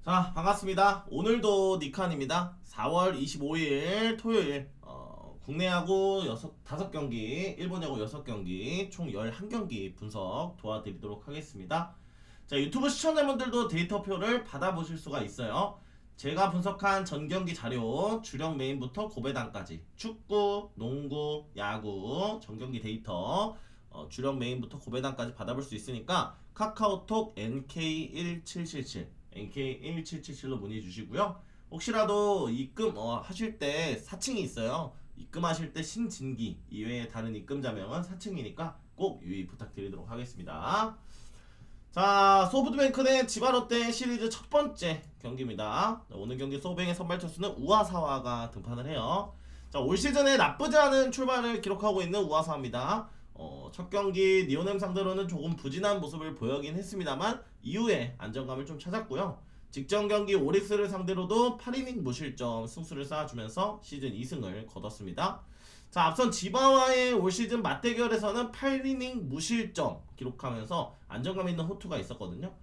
자, 반갑습니다. 오늘도 니칸입니다. 4월 25일 토요일 국내야구 5경기, 일본 야구 6경기, 총 11경기 분석 도와드리도록 하겠습니다. 자, 유튜브 시청자분들도 데이터표를 받아보실 수가 있어요. 제가 분석한 전경기 자료, 주력 메인부터 고배당까지 축구, 농구, 야구, 전경기 데이터 주력 메인부터 고배당까지 받아볼 수 있으니까 카카오톡 NK1777 NK1777로 문의 주시고요. 혹시라도 입금 하실 때 사칭이 있어요. 입금하실 때 신진기 이외에 다른 입금자명은 사칭이니까 꼭 유의 부탁드리도록 하겠습니다. 자, 소프트뱅크 대 지바롯데 시리즈 첫 번째 경기입니다. 오늘 경기 소뱅의 선발 투수는 우아사와가 등판을 해요. 자, 올 시즌에 나쁘지 않은 출발을 기록하고 있는 우아사와입니다. 첫 경기 니오넴 상대로는 조금 부진한 모습을 보이긴 했습니다만 이후에 안정감을 좀 찾았고요. 직전 경기 오릭스를 상대로도 8이닝 무실점 승수를 쌓아주면서 시즌 2승을 거뒀습니다. 자, 앞선 지바와의 올 시즌 맞대결에서는 8이닝 무실점 기록하면서 안정감 있는 호투가 있었거든요.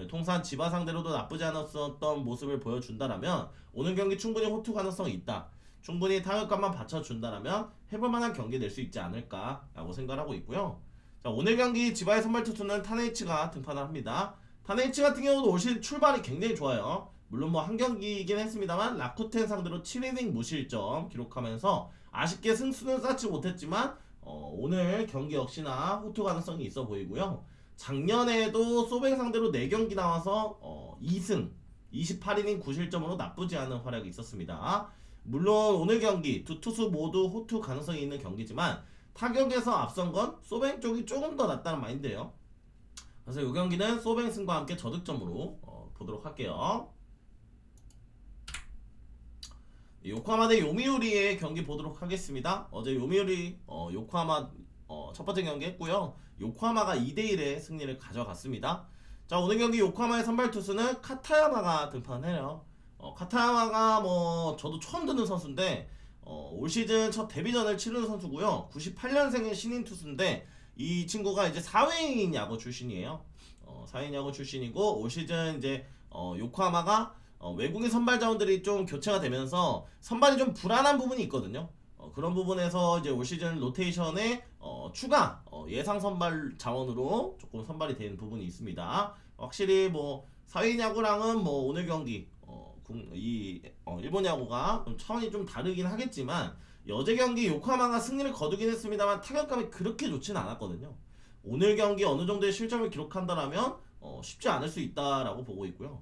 통산 지바 상대로도 나쁘지 않았었던 모습을 보여준다라면 오늘 경기 충분히 호투 가능성이 있다. 충분히 타격감만 받쳐준다라면 해볼만한 경기 낼 수 있지 않을까라고 생각하고 있고요. 자, 오늘 경기 지바의 선발 투수는 타네이치가 등판을 합니다. 타네이치 같은 경우도 올 시즌 출발이 굉장히 좋아요. 물론 뭐 한 경기이긴 했습니다만 라쿠텐 상대로 7이닝 무실점 기록하면서 아쉽게 승수는 쌓지 못했지만 오늘 경기 역시나 호투 가능성이 있어 보이고요. 작년에도 소뱅 상대로 4경기 나와서 2승 28이닝 9실점으로 나쁘지 않은 활약이 있었습니다. 물론 오늘 경기 두 투수 모두 호투 가능성이 있는 경기지만 타격에서 앞선 건 소뱅 쪽이 조금 더 낫다는 마인드예요. 그래서 이 경기는 소뱅 승과 함께 저득점으로 보도록 할게요. 요코하마 대 요미우리의 경기 보도록 하겠습니다. 어제 요미우리 요코하마 첫 번째 경기 했고요. 요코하마가 2대1의 승리를 가져갔습니다. 자, 오늘 경기 요코하마의 선발 투수는 카타야마가 등판해요. 카타야마가 뭐 저도 처음 듣는 선수인데 올 시즌 첫 데뷔전을 치르는 선수고요. 98년생의 신인 투수인데 이 친구가 이제 사회인 야구 출신이에요. 사회인 야구 출신이고 올 시즌 이제 요코하마가 외국인 선발 자원들이 좀 교체가 되면서 선발이 좀 불안한 부분이 있거든요. 그런 부분에서 이제 올 시즌 로테이션에 추가 예상 선발 자원으로 조금 선발이 된 부분이 있습니다. 확실히 뭐 사회인 야구랑은 뭐 오늘 경기 일본 야구가 차원이 좀 다르긴 하겠지만 어제 경기 요코하마가 승리를 거두긴 했습니다만 타격감이 그렇게 좋지는 않았거든요. 오늘 경기 어느 정도의 실점을 기록한다라면 쉽지 않을 수 있다라고 보고 있고요.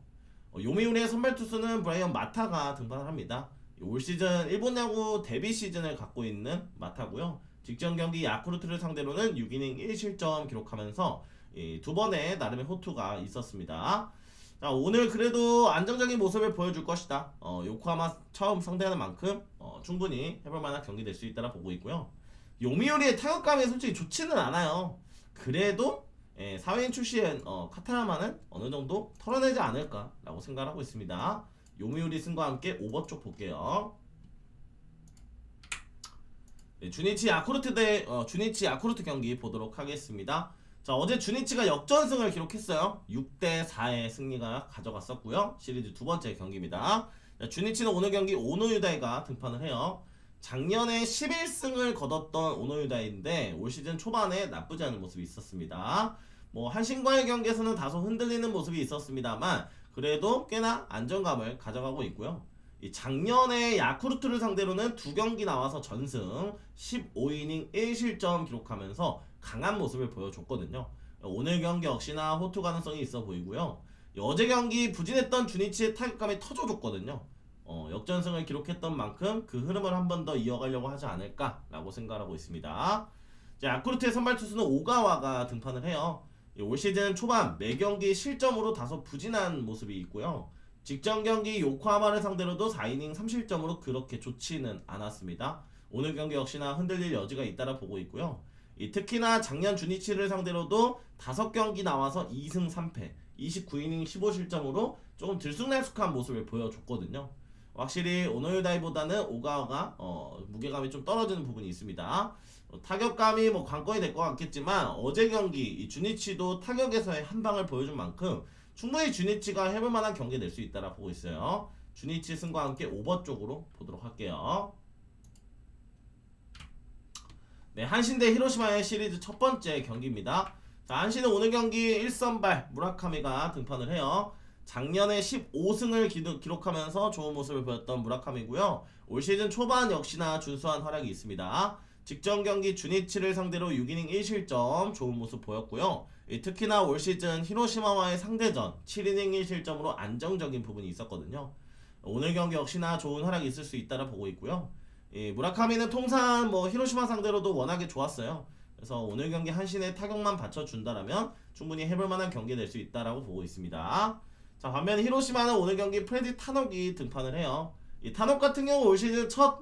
요미우리의 선발 투수는 브라이언 마타가 등판을 합니다. 올 시즌 일본 야구 데뷔 시즌을 갖고 있는 마타고요. 직전 경기 야쿠르트를 상대로는 6이닝 1실점 기록하면서 두 번의 나름의 호투가 있었습니다. 자, 오늘 그래도 안정적인 모습을 보여줄 것이다. 요코하마 처음 상대하는 만큼 충분히 해볼만한 경기 될 수 있다라 보고 있고요. 요미우리의 타격감이 솔직히 좋지는 않아요. 그래도 사회인 출신 카타야마는 어느 정도 털어내지 않을까라고 생각하고 있습니다. 요미우리 승과 함께 오버 쪽 볼게요. 주니치 야쿠르트 경기 보도록 하겠습니다. 자, 어제 주니치가 역전승을 기록했어요. 6대4의 승리가 가져갔었고요. 시리즈 두 번째 경기입니다. 자, 주니치는 오늘 경기 오노유다이가 등판을 해요. 작년에 11승을 거뒀던 오노유다이인데 올 시즌 초반에 나쁘지 않은 모습이 있었습니다. 뭐 한신과의 경기에서는 다소 흔들리는 모습이 있었습니다만 그래도 꽤나 안정감을 가져가고 있고요. 작년에 야쿠르트를 상대로는 2경기 나와서 전승 15이닝 1실점 기록하면서 강한 모습을 보여줬거든요. 오늘 경기 역시나 호투 가능성이 있어 보이고요. 어제 경기 부진했던 주니치의 타격감이 터져줬거든요. 역전승을 기록했던 만큼 그 흐름을 한 번 더 이어가려고 하지 않을까라고 생각하고 있습니다. 자, 야쿠르트의 선발 투수는 오가와가 등판을 해요. 올 시즌 초반 매경기 실점으로 다소 부진한 모습이 있고요. 직전 경기 요코하마를 상대로도 4이닝 3실점으로 그렇게 좋지는 않았습니다. 오늘 경기 역시나 흔들릴 여지가 있다라 보고 있고요. 특히나 작년 주니치를 상대로도 5경기 나와서 2승 3패 29이닝 15실점으로 조금 들쑥날쑥한 모습을 보여줬거든요. 확실히 오노유다이보다는 오가와가 무게감이 좀 떨어지는 부분이 있습니다. 타격감이 뭐 관건이 될 것 같겠지만 어제 경기 이 주니치도 타격에서의 한 방을 보여준 만큼 충분히 주니치가 해볼 만한 경기 낼 수 있다라 보고 있어요. 주니치 승과 함께 오버 쪽으로 보도록 할게요. 네, 한신 대 히로시마의 시리즈 첫 번째 경기입니다. 자, 한신은 오늘 경기 1선발 무라카미가 등판을 해요. 작년에 15승을 기록하면서 좋은 모습을 보였던 무라카미고요. 올 시즌 초반 역시나 준수한 활약이 있습니다. 직전 경기 주니치를 상대로 6이닝 1실점 좋은 모습 보였고요. 특히나 올 시즌 히로시마와의 상대전 7이닝 1실점으로 안정적인 부분이 있었거든요. 오늘 경기 역시나 좋은 활약이 있을 수 있다라 보고 있고요. 무라카미는 통산 히로시마 상대로도 워낙에 좋았어요. 그래서 오늘 경기 한신의 타격만 받쳐준다라면 충분히 해볼 만한 경기 될 수 있다라고 보고 있습니다. 자, 반면 히로시마는 오늘 경기 프레디 타녹이 등판을 해요. 이 타녹 같은 경우 올 시즌 첫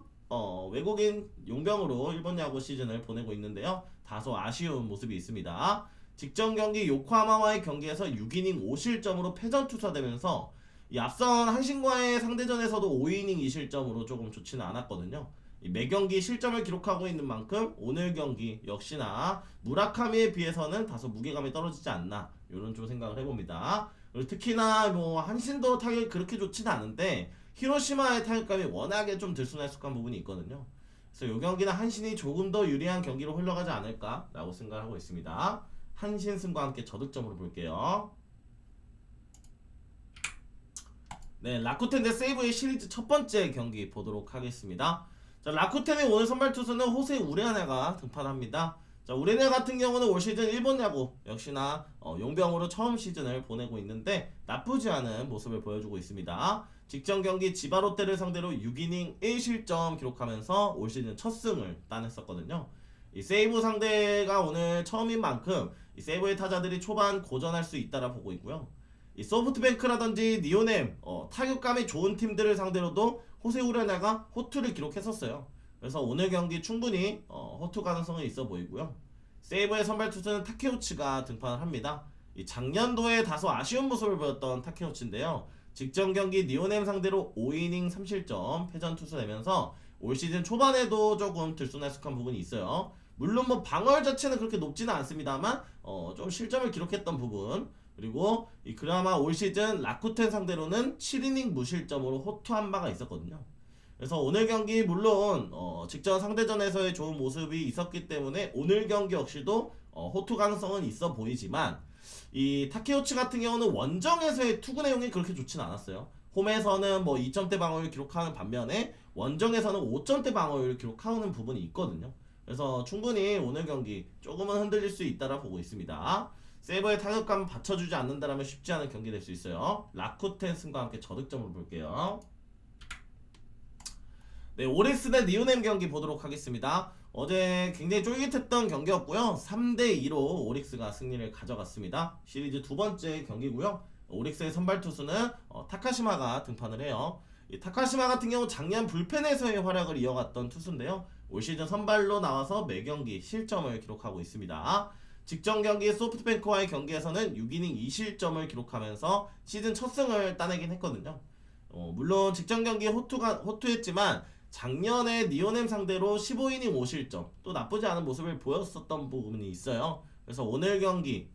외국인 용병으로 일본 야구 시즌을 보내고 있는데요. 다소 아쉬운 모습이 있습니다. 직전 경기 요코하마와의 경기에서 6이닝 5실점으로 패전 투사되면서 이 앞선 한신과의 상대전에서도 5이닝 2실점으로 조금 좋지는 않았거든요. 매 경기 실점을 기록하고 있는 만큼 오늘 경기 역시나 무라카미에 비해서는 다소 무게감이 떨어지지 않나 이런 좀 생각을 해봅니다. 그리고 특히나 한신도 타격이 그렇게 좋지는 않은데 히로시마의 타격감이 워낙에 좀 들쑥날쑥한 부분이 있거든요. 그래서 이 경기는 한신이 조금 더 유리한 경기로 흘러가지 않을까라고 생각을 하고 있습니다. 한신 승과 함께 저득점으로 볼게요. 네, 라쿠텐 대 세이브의 시리즈 첫 번째 경기 보도록 하겠습니다. 자, 라쿠텐의 오늘 선발 투수는 호세 우레아네가 등판합니다. 자, 우레네 같은 경우는 올 시즌 일본 야구 역시나 용병으로 처음 시즌을 보내고 있는데 나쁘지 않은 모습을 보여주고 있습니다. 직전 경기 지바롯데를 상대로 6이닝 1실점 기록하면서 올 시즌 첫 승을 따냈었거든요. 이 세이브 상대가 오늘 처음인 만큼 이 세이브의 타자들이 초반 고전할 수 있다라 보고 있고요. 이 소프트뱅크라든지 니오넴 타격감이 좋은 팀들을 상대로도 호세 우레나가 호투를 기록했었어요. 그래서 오늘 경기 충분히 호투 가능성은 있어 보이고요. 세이브의 선발 투수는 타케우치가 등판을 합니다. 이 작년도에 다소 아쉬운 모습을 보였던 타케우치인데요. 직전 경기 니오넴 상대로 5이닝 3실점 패전 투수되면서 올 시즌 초반에도 조금 들쑥날쑥한 부분이 있어요. 물론 방어율 자체는 그렇게 높지는 않습니다만 좀 실점을 기록했던 부분, 그리고 그나마 올 시즌 라쿠텐 상대로는 7이닝 무실점으로 호투한 바가 있었거든요. 그래서 오늘 경기 물론 직전 상대전에서의 좋은 모습이 있었기 때문에 오늘 경기 역시도 호투 가능성은 있어 보이지만 이 타케우치 같은 경우는 원정에서의 투구 내용이 그렇게 좋지는 않았어요. 홈에서는 2점대 방어율 기록하는 반면에 원정에서는 5점대 방어율 기록하는 부분이 있거든요. 그래서 충분히 오늘 경기 조금은 흔들릴 수 있다라 보고 있습니다. 세이버의 타격감 받쳐주지 않는다라면 쉽지 않은 경기 될 수 있어요. 라쿠텐 승과 함께 저득점으로 볼게요. 네, 오릭스 대 니오넴 경기 보도록 하겠습니다. 어제 굉장히 쫄깃했던 경기였고요. 3대2로 오릭스가 승리를 가져갔습니다. 시리즈 두 번째 경기고요. 오릭스의 선발 투수는 타카시마가 등판을 해요. 이 타카시마 같은 경우 작년 불펜에서의 활약을 이어갔던 투수인데요. 올 시즌 선발로 나와서 매 경기 실점을 기록하고 있습니다. 직전 경기 소프트뱅크와의 경기에서는 6이닝 2실점을 기록하면서 시즌 첫 승을 따내긴 했거든요. 물론 직전 경기 호투했지만 작년에 니오넴 상대로 15이닝 5실점 또 나쁘지 않은 모습을 보였었던 부분이 있어요. 그래서 오늘 경기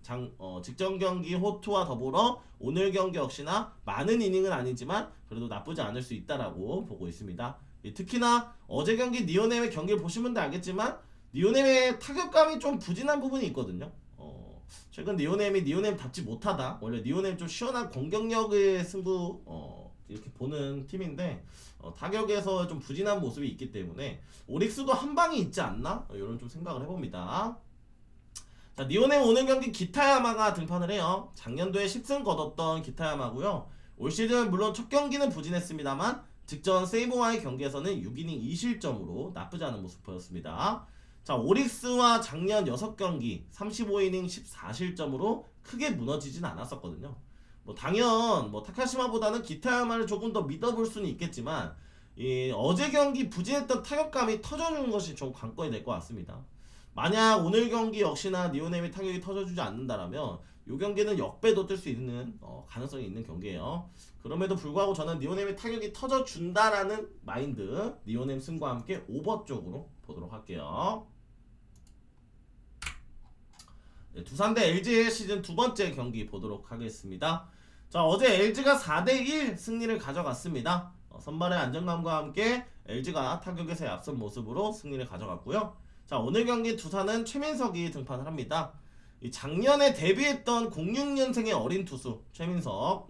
직전 경기 호투와 더불어 오늘 경기 역시나 많은 이닝은 아니지만 그래도 나쁘지 않을 수 있다라고 보고 있습니다. 특히나 어제 경기 니오넴의 경기를 보시면 알겠지만 니오넴의 타격감이 좀 부진한 부분이 있거든요. 최근 니오넴답지 못하다. 원래 니오넴 좀 시원한 공격력의 승부 이렇게 보는 팀인데 타격에서 좀 부진한 모습이 있기 때문에 오릭스도 한 방이 있지 않나? 이런 좀 생각을 해봅니다. 자, 니오넴 오늘 경기 기타야마가 등판을 해요. 작년도에 10승 거뒀던 기타야마고요. 올 시즌 물론 첫 경기는 부진했습니다만 직전 세이브와의 경기에서는 6이닝 2실점으로 나쁘지 않은 모습 보였습니다. 자, 오릭스와 작년 6경기 35이닝 14실점으로 크게 무너지진 않았었거든요. 당연 타카시마보다는 기타야마를 조금 더 믿어볼 수는 있겠지만 어제 경기 부진했던 타격감이 터져주는 것이 좀 관건이 될 것 같습니다. 만약 오늘 경기 역시나 니오넴이 타격이 터져주지 않는다라면 이 경기는 역배도 뜰 수 있는 가능성이 있는 경기예요. 그럼에도 불구하고 저는 니오넴이 타격이 터져준다라는 마인드, 니오넴 승과 함께 오버 쪽으로 보도록 할게요. 네, 두산 대 LG의 시즌 두 번째 경기 보도록 하겠습니다. 자, 어제 LG가 4대1 승리를 가져갔습니다. 선발의 안정감과 함께 LG가 타격에서의 앞선 모습으로 승리를 가져갔고요. 자, 오늘 경기 두산은 최민석이 등판을 합니다. 이 작년에 데뷔했던 06년생의 어린 투수 최민석,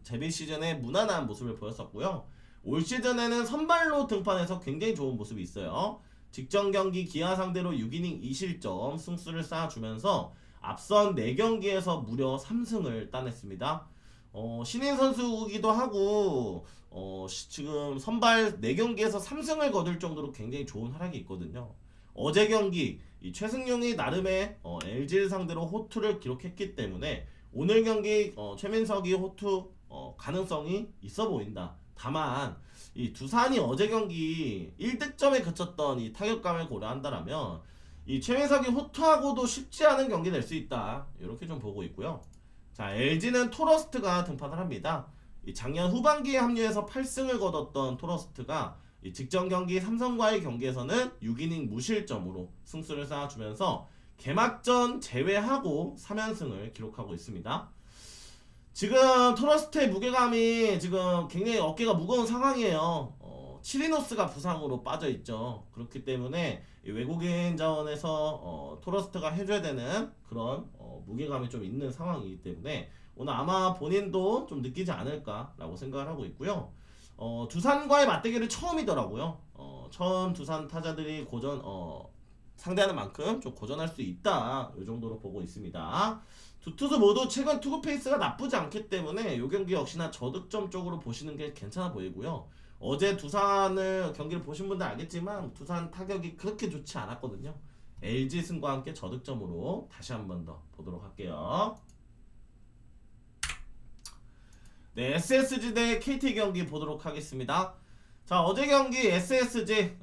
데뷔 시즌에 무난한 모습을 보였었고요. 올 시즌에는 선발로 등판해서 굉장히 좋은 모습이 있어요. 직전 경기 기아 상대로 6이닝 2실점 승수를 쌓아주면서 앞선 4경기에서 무려 3승을 따냈습니다. 신인 선수이기도 하고 지금 선발 4경기에서 3승을 거둘 정도로 굉장히 좋은 활약이 있거든요. 어제 경기 이 최승용이 나름의 LG를 상대로 호투를 기록했기 때문에 오늘 경기 최민석이 호투 가능성이 있어 보인다. 다만 이 두산이 어제 경기 1득점에 그쳤던 이 타격감을 고려한다라면 이 최민석이 호투하고도 쉽지 않은 경기 될 수 있다. 이렇게 좀 보고 있고요. 자, LG는 토러스트가 등판을 합니다. 이 작년 후반기에 합류해서 8승을 거뒀던 토러스트가 이 직전 경기 삼성과의 경기에서는 6이닝 무실점으로 승수를 쌓아주면서 개막전 제외하고 3연승을 기록하고 있습니다. 지금 토러스트의 무게감이 지금 굉장히 어깨가 무거운 상황이에요. 치리노스가 부상으로 빠져있죠. 그렇기 때문에 외국인 자원에서 토러스트가 해줘야 되는 그런 무게감이 좀 있는 상황이기 때문에 오늘 아마 본인도 좀 느끼지 않을까라고 생각을 하고 있고요. 두산과의 맞대결이 처음이더라고요. 처음 두산 타자들이 상대하는 만큼 좀 고전할 수 있다. 이 정도로 보고 있습니다. 두 투수 모두 최근 투구 페이스가 나쁘지 않기 때문에 이 경기 역시나 저득점 쪽으로 보시는 게 괜찮아 보이고요. 어제 두산을 경기를 보신 분들 알겠지만 두산 타격이 그렇게 좋지 않았거든요. LG 승과 함께 저득점으로 다시 한 번 더 보도록 할게요. 네, SSG 대 KT 경기 보도록 하겠습니다. 자, 어제 경기 SSG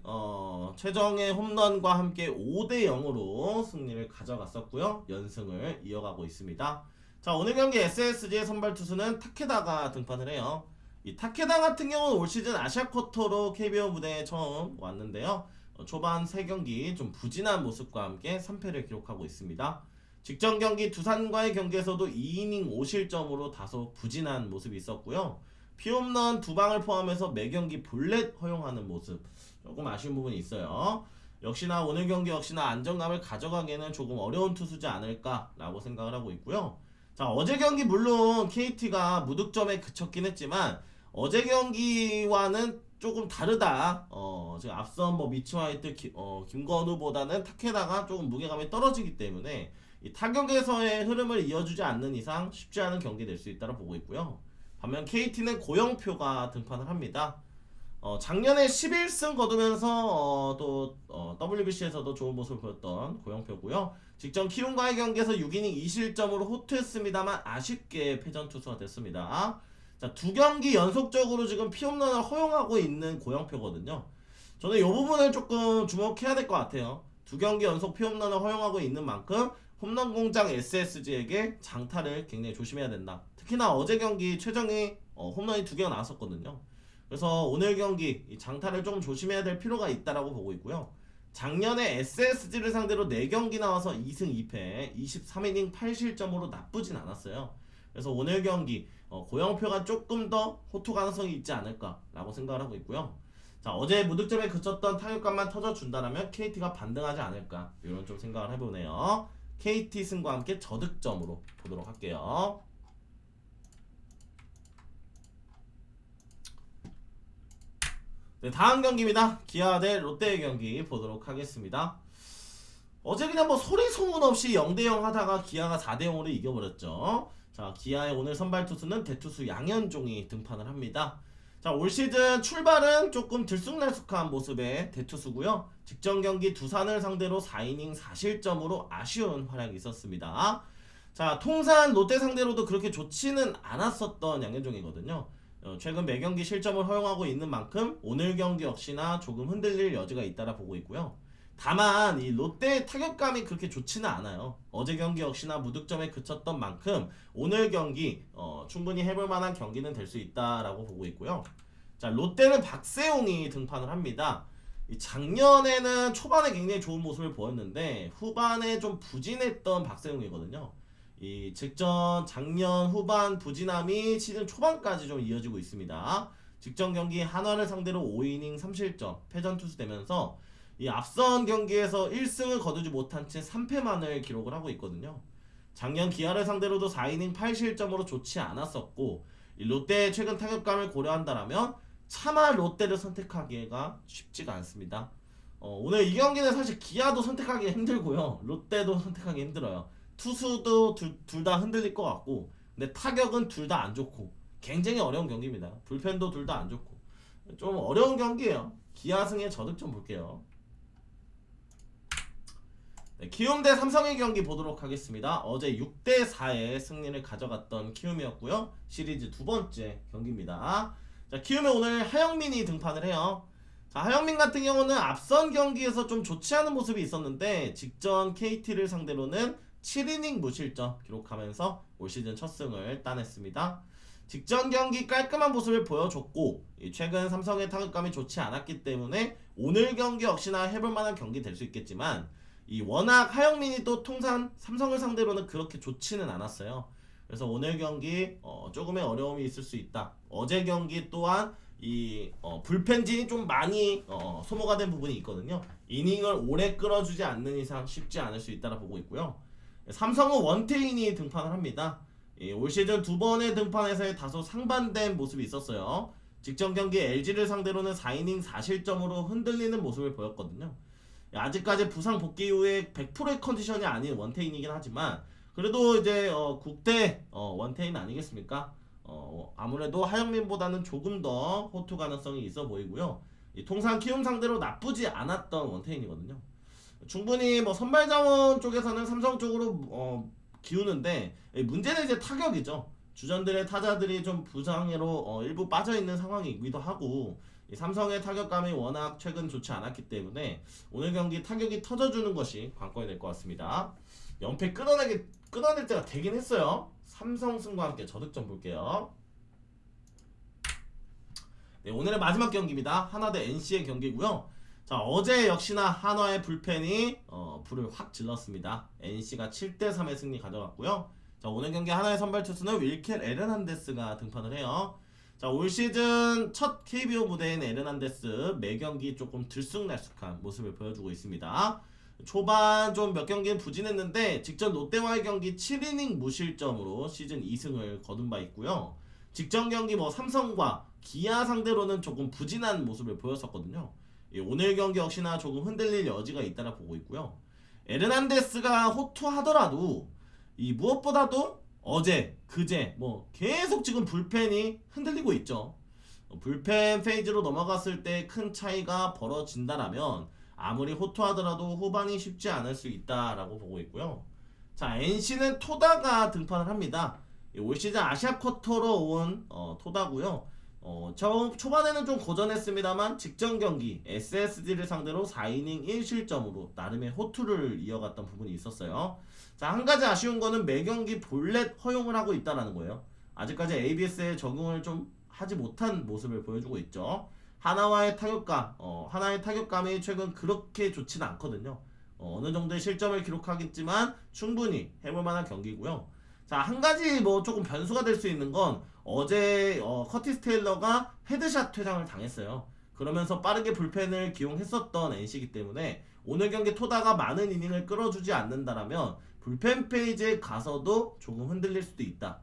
최정의 홈런과 함께 5대 0으로 승리를 가져갔었고요. 연승을 이어가고 있습니다. 자, 오늘 경기 SSG의 선발 투수는 타케다가 등판을 해요. 이 타케다 같은 경우는 올 시즌 아시아 쿼터로 KBO 무대에 처음 왔는데요. 초반 3경기 좀 부진한 모습과 함께 3패를 기록하고 있습니다. 직전 경기 두산과의 경기에서도 2이닝 5실점으로 다소 부진한 모습이 있었고요. 피홈런 2방을 포함해서 매경기 볼넷 허용하는 모습 조금 아쉬운 부분이 있어요. 역시나 오늘 경기 역시나 안정감을 가져가기에는 조금 어려운 투수지 않을까라고 생각을 하고 있고요. 자, 어제 경기 물론 KT가 무득점에 그쳤긴 했지만 어제 경기와는 조금 다르다. 지금 앞선 미치 화이트, 김건우보다는 타케다가 조금 무게감이 떨어지기 때문에 이 타격에서의 흐름을 이어주지 않는 이상 쉽지 않은 경기 될 수 있다고 보고 있고요. 반면 KT는 고영표가 등판을 합니다. 작년에 11승 거두면서 WBC에서도 좋은 모습을 보였던 고영표고요. 직전 키움과의 경기에서 6이닝 2실점으로 호투했습니다만 아쉽게 패전 투수가 됐습니다. 자, 2경기 연속적으로 지금 피홈런을 허용하고 있는 고영표거든요. 저는 이 부분을 조금 주목해야 될 것 같아요. 2경기 연속 피홈런을 허용하고 있는 만큼 홈런 공장 SSG에게 장타를 굉장히 조심해야 된다. 특히나 어제 경기 최정이 홈런이 2개가 나왔었거든요. 그래서 오늘 경기 이 장타를 조금 조심해야 될 필요가 있다라고 보고 있고요. 작년에 SSG를 상대로 4경기 나와서 2승 2패 23이닝 8실점으로 나쁘진 않았어요. 그래서 오늘 경기 고영표가 조금 더 호투 가능성이 있지 않을까라고 생각을 하고 있고요. 자, 어제 무득점에 그쳤던 타격감만 터져준다면 KT가 반등하지 않을까 이런 좀 생각을 해보네요. KT 승과 함께 저득점으로 보도록 할게요. 네, 다음 경기입니다. 기아 대 롯데의 경기 보도록 하겠습니다. 어제 그냥 소리 소문 없이 0대 0 하다가 기아가 4대 0으로 이겨버렸죠. 자, 기아의 오늘 선발 투수는 대투수 양현종이 등판을 합니다. 자, 올 시즌 출발은 조금 들쑥날쑥한 모습의 대투수고요. 직전 경기 두산을 상대로 4이닝 4실점으로 아쉬운 활약이 있었습니다. 자, 통산 롯데 상대로도 그렇게 좋지는 않았었던 양현종이거든요. 최근 매경기 실점을 허용하고 있는 만큼 오늘 경기 역시나 조금 흔들릴 여지가 있다라 보고 있고요. 다만 이 롯데의 타격감이 그렇게 좋지는 않아요. 어제 경기 역시나 무득점에 그쳤던 만큼 오늘 경기 충분히 해볼 만한 경기는 될 수 있다라고 보고 있고요. 자, 롯데는 박세웅이 등판을 합니다. 작년에는 초반에 굉장히 좋은 모습을 보였는데 후반에 좀 부진했던 박세웅이거든요. 이 직전 작년 후반 부진함이 시즌 초반까지 좀 이어지고 있습니다. 직전 경기 한화를 상대로 5이닝 3실점 패전 투수되면서 이 앞선 경기에서 1승을 거두지 못한 채 3패만을 기록을 하고 있거든요. 작년 기아를 상대로도 4이닝 8실점으로 좋지 않았었고 이 롯데의 최근 타격감을 고려한다라면 차마 롯데를 선택하기가 쉽지가 않습니다. 오늘 이 경기는 사실 기아도 선택하기 힘들고요. 롯데도 선택하기 힘들어요. 투수도 둘 다 흔들릴 것 같고 근데 타격은 둘 다 안 좋고 굉장히 어려운 경기입니다. 불펜도 둘 다 안 좋고 좀 어려운 경기예요. 기아승의 저득점 볼게요. 네, 키움 대 삼성의 경기 보도록 하겠습니다. 어제 6대4의 승리를 가져갔던 키움이었고요. 시리즈 두 번째 경기입니다. 자, 키움에 오늘 하영민이 등판을 해요. 자, 하영민 같은 경우는 앞선 경기에서 좀 좋지 않은 모습이 있었는데 직전 KT를 상대로는 7이닝 무실점 기록하면서 올 시즌 첫 승을 따냈습니다. 직전 경기 깔끔한 모습을 보여줬고 최근 삼성의 타격감이 좋지 않았기 때문에 오늘 경기 역시나 해볼만한 경기 될 수 있겠지만 이 워낙 하영민이 또 통산 삼성을 상대로는 그렇게 좋지는 않았어요. 그래서 오늘 경기 조금의 어려움이 있을 수 있다. 어제 경기 또한 이 불펜진이 좀 많이 소모가 된 부분이 있거든요. 이닝을 오래 끌어주지 않는 이상 쉽지 않을 수 있다라 보고 있고요. 삼성은 원태인이 등판을 합니다. 올 시즌 두 번의 등판에서의 다소 상반된 모습이 있었어요. 직전 경기 LG를 상대로는 4이닝 4실점으로 흔들리는 모습을 보였거든요. 아직까지 부상 복귀 이후에 100%의 컨디션이 아닌 원태인이긴 하지만 그래도 이제 국대 원태인 아니겠습니까? 아무래도 하영민보다는 조금 더 호투 가능성이 있어 보이고요. 통상 키움 상대로 나쁘지 않았던 원태인이거든요. 충분히 뭐 선발 자원 쪽에서는 삼성 쪽으로 기우는데 문제는 이제 타격이죠. 주전들의 타자들이 좀 부상으로 일부 빠져 있는 상황이기도 하고 삼성의 타격감이 워낙 최근 좋지 않았기 때문에 오늘 경기 타격이 터져주는 것이 관건이 될 것 같습니다. 연패 끊어낼 때가 되긴 했어요. 삼성 승과 함께 저득점 볼게요. 네, 오늘의 마지막 경기입니다. 하나 대 NC의 경기고요. 자, 어제 역시나 한화의 불펜이 불을 확 질렀습니다. NC가 7대3의 승리 가져갔고요. 자, 오늘 경기 하나의 선발 투수는 윌켈 에르난데스가 등판을 해요. 자, 올 시즌 첫 KBO 무대인 에르난데스 매경기 조금 들쑥날쑥한 모습을 보여주고 있습니다. 초반 좀 몇 경기는 부진했는데 직전 롯데와의 경기 7이닝 무실점으로 시즌 2승을 거둔 바 있고요. 직전 경기 뭐 삼성과 기아 상대로는 조금 부진한 모습을 보였었거든요. 오늘 경기 역시나 조금 흔들릴 여지가 있다라 보고 있고요. 에르난데스가 호투하더라도 이 무엇보다도 어제, 그제 뭐 계속 지금 불펜이 흔들리고 있죠. 불펜 페이지로 넘어갔을 때 큰 차이가 벌어진다라면 아무리 호투하더라도 후반이 쉽지 않을 수 있다라고 보고 있고요. 자, NC는 토다가 등판을 합니다. 올 시즌 아시아 쿼터로 온 토다고요. 초반에는 좀 고전했습니다만 직전 경기 SSG를 상대로 4이닝 1실점으로 나름의 호투를 이어갔던 부분이 있었어요. 자, 한 가지 아쉬운 거는 매경기 볼넷 허용을 하고 있다는 거예요. 아직까지 ABS에 적응을 좀 하지 못한 모습을 보여주고 있죠. 하나의 타격감이 최근 그렇게 좋지는 않거든요. 어느 정도의 실점을 기록하겠지만 충분히 해볼 만한 경기고요. 자, 한 가지 뭐 조금 변수가 될 수 있는 건 어제 커티스 테일러가 헤드샷 퇴장을 당했어요. 그러면서 빠르게 불펜을 기용했었던 NC이기 때문에 오늘 경기 토다가 많은 이닝을 끌어주지 않는다라면 불펜 페이지에 가서도 조금 흔들릴 수도 있다.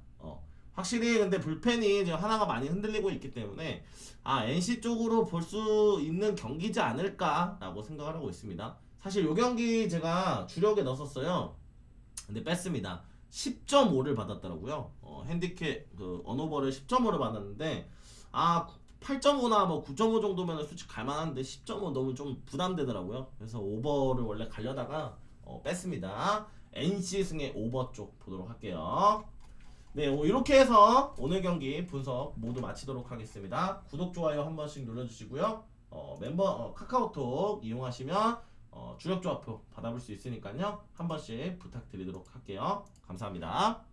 확실히 근데 불펜이 지금 하나가 많이 흔들리고 있기 때문에 NC 쪽으로 볼 수 있는 경기지 않을까라고 생각을 하고 있습니다. 사실 요 경기 제가 주력에 넣었어요. 근데 뺐습니다. 10.5를 받았더라고요. 핸디캡 언오버를 10.5를 받았는데 8.5나 뭐 9.5 정도면 솔직히 갈만한데 10.5 너무 좀 부담되더라고요. 그래서 오버를 원래 가려다가 뺐습니다. NC 승의 오버 쪽 보도록 할게요. 네, 이렇게 해서 오늘 경기 분석 모두 마치도록 하겠습니다. 구독, 좋아요 한 번씩 눌러주시고요. 멤버 카카오톡 이용하시면 주력 조합표 받아볼 수 있으니까요. 한 번씩 부탁드리도록 할게요. 감사합니다.